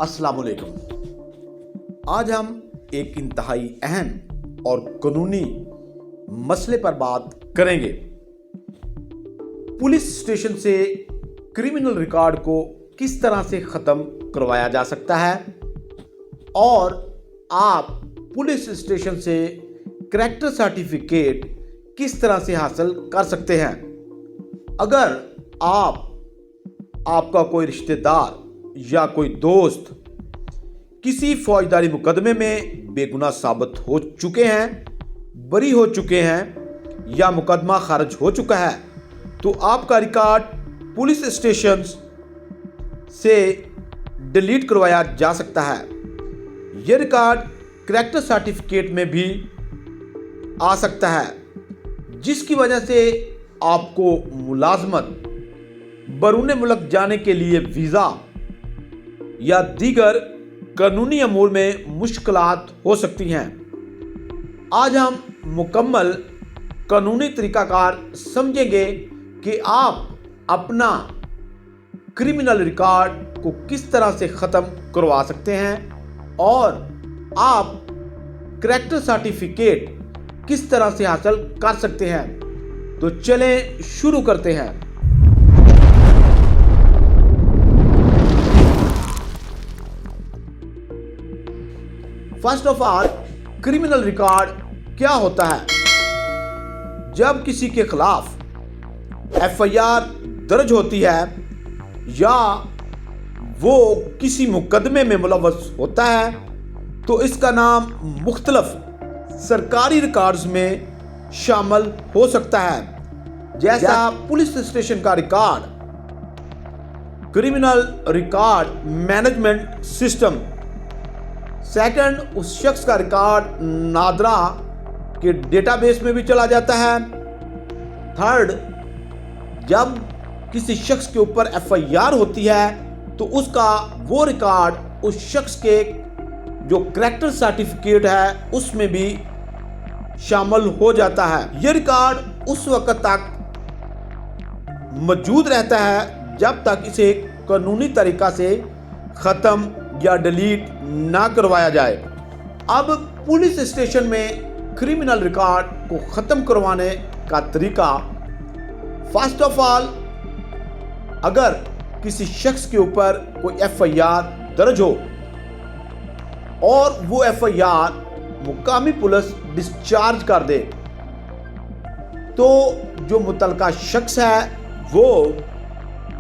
अस्सलाम वालेकुम। आज हम एक इंतहाई अहम और कानूनी मसले पर बात करेंगे। पुलिस स्टेशन से क्रिमिनल रिकॉर्ड को किस तरह से ख़त्म करवाया जा सकता है और आप पुलिस स्टेशन से करैक्टर सर्टिफिकेट किस तरह से हासिल कर सकते हैं। अगर आपका कोई रिश्तेदार या कोई दोस्त किसी फौजदारी मुकदमे में बेगुनाह साबित हो चुके हैं, बरी हो चुके हैं या मुकदमा खारिज हो चुका है, तो आपका रिकॉर्ड पुलिस स्टेशन से डिलीट करवाया जा सकता है। यह रिकॉर्ड करैक्टर सर्टिफिकेट में भी आ सकता है, जिसकी वजह से आपको मुलाजमत, बरूने मुल्क जाने के लिए वीज़ा या दीगर कानूनी अमूर में मुश्किलात हो सकती हैं। आज हम मुकम्मल कानूनी तरीकाकार समझेंगे कि आप अपना क्रिमिनल रिकॉर्ड को किस तरह से ख़त्म करवा सकते हैं और आप करैक्टर सर्टिफिकेट किस तरह से हासिल कर सकते हैं। तो चलें शुरू करते हैं। First of all, criminal record क्या होता है? जब किसी के खिलाफ एफआईआर दर्ज होती है या वो किसी मुकदमे में मुलव्वस होता है, तो इसका नाम मुख्तलिफ सरकारी रिकॉर्ड्स में शामिल हो सकता है। जैसा पुलिस स्टेशन का record criminal record management system, second, उस शख्स का रिकॉर्ड नादरा के डेटाबेस में भी चला जाता है। थर्ड, जब किसी शख्स के ऊपर एफआईआर होती है तो उसका वो रिकॉर्ड उस शख्स के जो करैक्टर सर्टिफिकेट है उसमें भी शामिल हो जाता है। यह रिकॉर्ड उस वक्त तक मौजूद रहता है जब तक इसे कानूनी तरीका से ख़त्म या डिलीट ना करवाया जाए। अब पुलिस स्टेशन में क्रिमिनल रिकॉर्ड को ख़त्म करवाने का तरीका, फर्स्ट ऑफ ऑल, अगर किसी शख्स के ऊपर कोई एफआईआर दर्ज हो और वो एफआईआर मुकामी पुलिस डिस्चार्ज कर दे, तो जो मुतलका शख्स है वो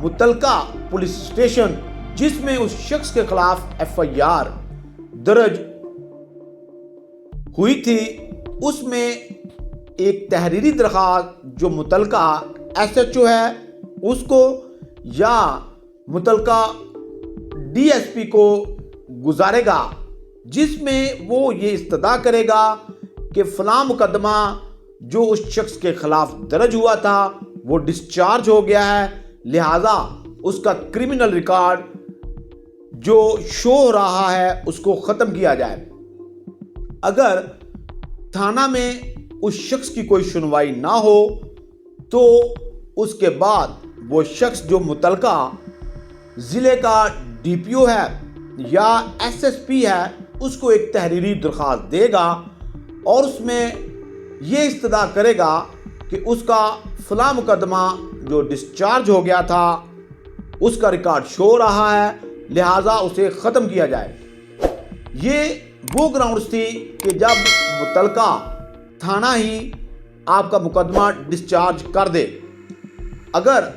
मुतलका पुलिस स्टेशन जिसमें उस शख्स के खिलाफ एफआईआर दर्ज हुई थी, उसमें एक तहरीरी दरखास्त जो मुतलका एसएचओ है उसको या मुतलका डीएसपी को गुजारेगा, जिसमें वो ये इस्तदा करेगा कि फलां मुकदमा जो उस शख्स के खिलाफ दर्ज हुआ था वो डिस्चार्ज हो गया है, लिहाजा उसका क्रिमिनल रिकॉर्ड जो शो हो रहा है उसको ख़त्म किया जाए। अगर थाना में उस शख्स की कोई सुनवाई ना हो तो उसके बाद वो शख्स जो मुतलका ज़िले का डीपीओ है या एसएसपी है उसको एक तहरीरी दरख्वास्त देगा और उसमें ये इस्तदा करेगा कि उसका फलां मुकदमा जो डिस्चार्ज हो गया था उसका रिकॉर्ड शो रहा है, लिहाजा उसे ख़त्म किया जाए। ये वो ग्राउंड्स थी कि जब मुतलका थाना ही आपका मुकदमा डिस्चार्ज कर दे। अगर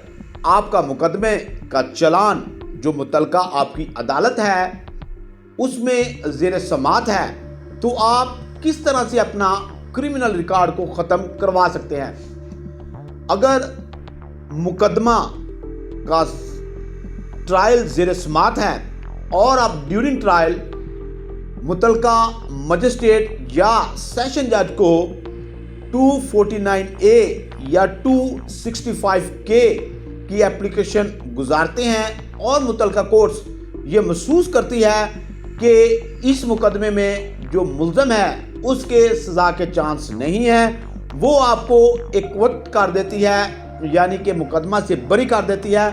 आपका मुकदमे का चलान जो मुतलका आपकी अदालत है उसमें ज़ेर समात है, तो आप किस तरह से अपना क्रिमिनल रिकॉर्ड को ख़त्म करवा सकते हैं। अगर मुकदमा का ट्रायल ज़ेर समात है और आप ड्यूरिंग ट्रायल मुतलका मजिस्ट्रेट या सेशन जज को 249A या 265K की एप्लीकेशन गुजारते हैं और मुतलका कोर्ट्स ये महसूस करती है कि इस मुकदमे में जो मुल्ज़म है उसके सज़ा के चांस नहीं है, वो आपको एक वक्त कर देती है, यानी कि मुकदमा से बरी कर देती है।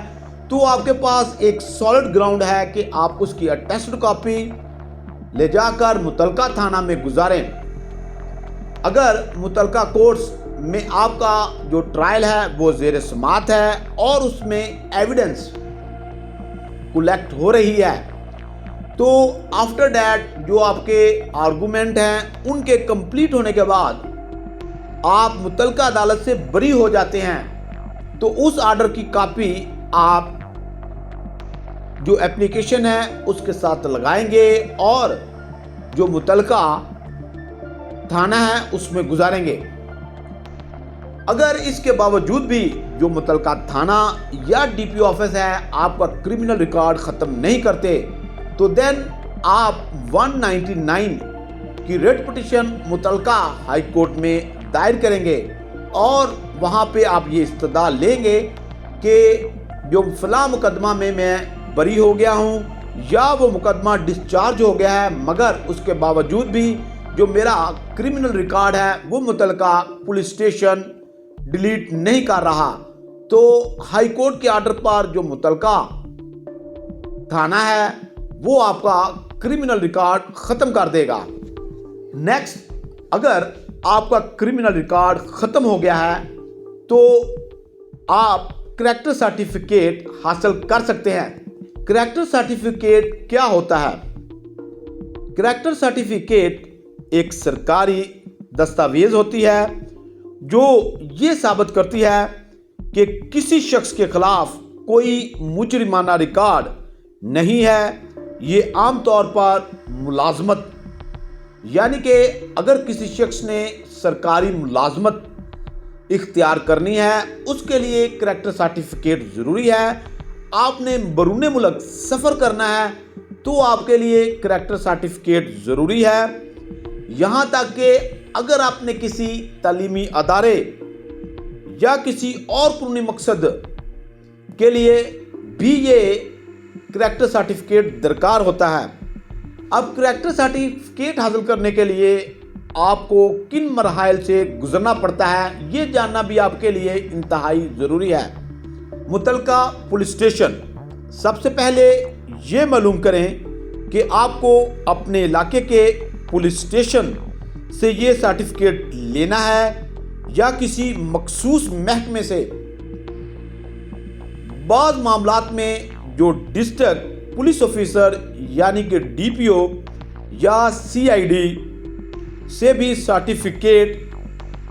तो आपके पास एक सॉलिड ग्राउंड है कि आप उसकी अटेस्टेड कॉपी ले जाकर मुतलका थाना में गुजारें। अगर मुतलका कोर्ट्स में आपका जो ट्रायल है वो ज़ेर समाअत है और उसमें एविडेंस कलेक्ट हो रही है, तो आफ्टर दैट जो आपके आर्गूमेंट हैं उनके कंप्लीट होने के बाद आप मुतलका अदालत से बरी हो जाते हैं, तो उस ऑर्डर की कॉपी आप जो एप्लीकेशन है उसके साथ लगाएंगे और जो मुतलका थाना है उसमें गुजारेंगे। अगर इसके बावजूद भी जो मुतलका थाना या डीपीओ ऑफिस है आपका क्रिमिनल रिकॉर्ड ख़त्म नहीं करते, तो देन आप 199 की रेट पिटीशन मुतलका हाई कोर्ट में दायर करेंगे और वहाँ पे आप ये इस्तदा लेंगे कि जो फला मुकदमा में मैं बरी हो गया हूँ या वो मुकदमा डिस्चार्ज हो गया है, मगर उसके बावजूद भी जो मेरा क्रिमिनल रिकॉर्ड है वो मुतलका पुलिस स्टेशन डिलीट नहीं कर रहा, तो हाई कोर्ट के ऑर्डर पर जो मुतलका थाना है वो आपका क्रिमिनल रिकॉर्ड ख़त्म कर देगा। नेक्स्ट, अगर आपका क्रिमिनल रिकॉर्ड ख़त्म हो गया है तो आप करैक्टर सर्टिफिकेट हासिल कर सकते हैं। करैक्टर सर्टिफिकेट क्या होता है? करैक्टर सर्टिफिकेट एक सरकारी दस्तावेज होती है जो ये साबित करती है कि किसी शख्स के खिलाफ कोई मुजरिमाना रिकॉर्ड नहीं है। ये आमतौर पर मुलाजमत, यानी कि अगर किसी शख्स ने सरकारी मुलाजमत इख्तियार करनी है उसके लिए करैक्टर सर्टिफिकेट ज़रूरी है। आपने बरूने मुल्क सफ़र करना है तो आपके लिए करैक्टर सर्टिफिकेट ज़रूरी है। यहाँ तक कि अगर आपने किसी तालीमी अदारे या किसी और कानूनी मकसद के लिए भी ये करैक्टर सर्टिफिकेट दरकार होता है। अब करैक्टर सर्टिफिकेट हासिल करने के लिए आपको किन मरहल से गुजरना पड़ता है ये जानना भी आपके लिए इंतहाई ज़रूरी है। मुतलका पुलिस स्टेशन, सबसे पहले ये मालूम करें कि आपको अपने इलाके के पुलिस स्टेशन से ये सर्टिफिकेट लेना है या किसी मखसूस महकमे से। बाज़ मामलात में जो डिस्ट्रिक्ट पुलिस ऑफिसर यानी कि डीपीओ या सीआईडी से भी सर्टिफिकेट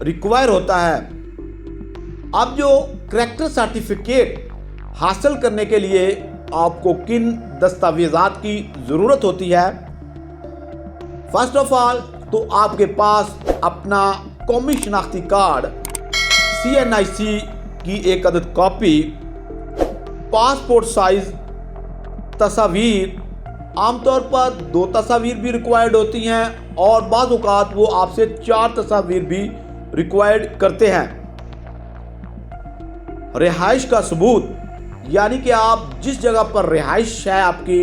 रिक्वायर होता है। अब जो करैक्टर सर्टिफिकेट हासिल करने के लिए आपको किन दस्तावेज़ात की ज़रूरत होती है? फर्स्ट ऑफ ऑल तो आपके पास अपना कौमी शनाख्ती कार्ड CNIC की एक अदद कॉपी, पासपोर्ट साइज तस्वीर, आमतौर पर 2 तस्वीर भी रिक्वायर्ड होती हैं और बाज़ औक़ात वो आपसे 4 तस्वीर भी रिक्वायर्ड करते हैं। रिहाइश का सबूत, यानी कि आप जिस जगह पर रिहाइश है आपकी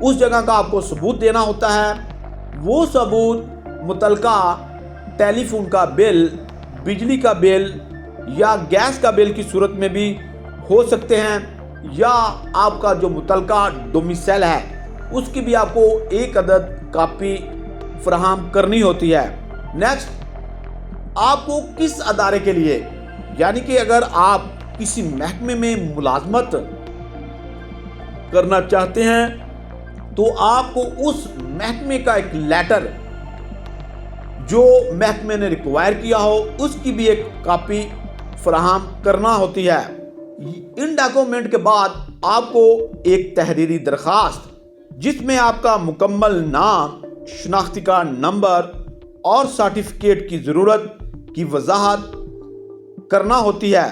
उस जगह का आपको सबूत देना होता है। वो सबूत मुतलका टेलीफोन का बिल, बिजली का बिल या गैस का बिल की सूरत में भी हो सकते हैं, या आपका जो मुतलका डोमिसाइल है उसकी भी आपको एक अदद कॉपी फराहम करनी होती है। नेक्स्ट, आपको किस अदारे के लिए, यानी कि अगर आप किसी महकमे में मुलाजमत करना चाहते हैं तो आपको उस महकमे का एक लेटर जो महकमे ने रिक्वायर किया हो उसकी भी एक कॉपी फराहम करना होती है। इन डॉक्यूमेंट के बाद आपको एक तहरीरी दरखास्त जिसमें आपका मुकम्मल नाम, शनाख्ती कार्ड नंबर और सर्टिफिकेट की ज़रूरत की वजाहत करना होती है।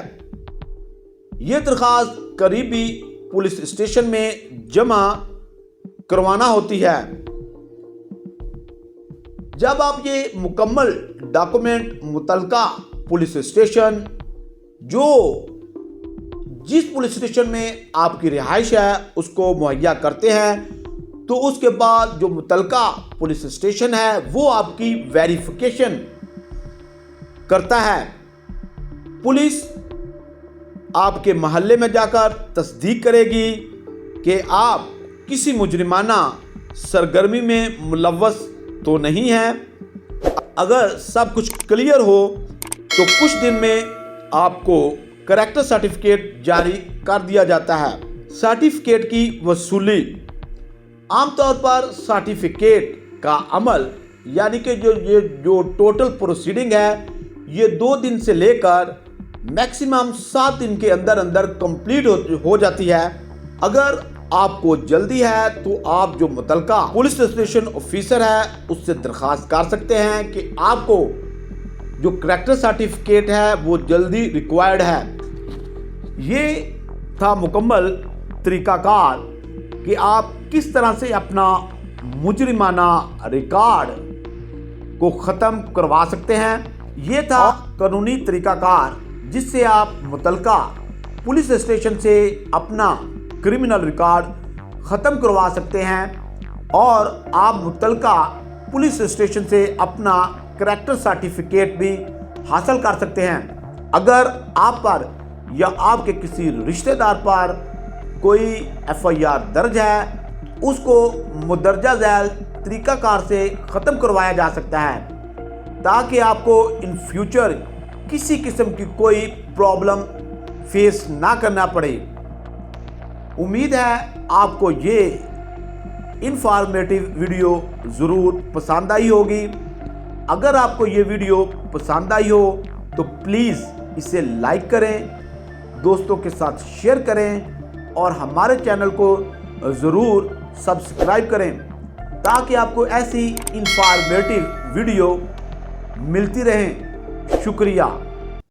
ये दरखास्त करीबी पुलिस स्टेशन में जमा करवाना होती है। जब आप ये मुकम्मल डॉक्यूमेंट मुतलका पुलिस स्टेशन जो जिस पुलिस स्टेशन में आपकी रिहाइश है उसको मुहैया करते हैं, तो उसके बाद जो मुतलका पुलिस स्टेशन है वो आपकी वेरिफिकेशन करता है। पुलिस आपके मोहल्ले में जाकर तस्दीक करेगी कि आप किसी मुजरिमाना सरगर्मी में मुलव्वस तो नहीं हैं। अगर सब कुछ क्लियर हो तो कुछ दिन में आपको करैक्टर सर्टिफिकेट जारी कर दिया जाता है। सर्टिफिकेट की वसूली आमतौर पर सर्टिफिकेट का अमल यानी कि जो टोटल प्रोसीडिंग है ये 2 दिन से लेकर मैक्सिमम 7 दिन के अंदर अंदर कंप्लीट हो जाती है। अगर आपको जल्दी है तो आप जो मुतलका पुलिस स्टेशन ऑफिसर है उससे दरख्वास्त कर सकते हैं कि आपको जो करैक्टर सर्टिफिकेट है वो जल्दी रिक्वायर्ड है। ये था मुकम्मल तरीक़ाकार कि आप किस तरह से अपना मुजरिमाना रिकॉर्ड को ख़त्म करवा सकते हैं। ये था कानूनी तरीक़ाकार जिससे आप मुतलका पुलिस स्टेशन से अपना क्रिमिनल रिकॉर्ड ख़त्म करवा सकते हैं और आप मुतलका पुलिस स्टेशन से अपना करैक्टर सर्टिफिकेट भी हासिल कर सकते हैं। अगर आप पर या आपके किसी रिश्तेदार पर कोई FIR दर्ज है उसको मुदर्जा झैल तरीक़ाकार से ख़त्म करवाया जा सकता है ताकि आपको इन फ्यूचर किसी किस्म की कोई प्रॉब्लम फेस ना करना पड़े। उम्मीद है आपको ये इंफॉर्मेटिव वीडियो ज़रूर पसंद आई होगी। अगर आपको ये वीडियो पसंद आई हो तो प्लीज़ इसे लाइक करें, दोस्तों के साथ शेयर करें और हमारे चैनल को ज़रूर सब्सक्राइब करें ताकि आपको ऐसी इंफॉर्मेटिव वीडियो मिलती रहें। शुक्रिया।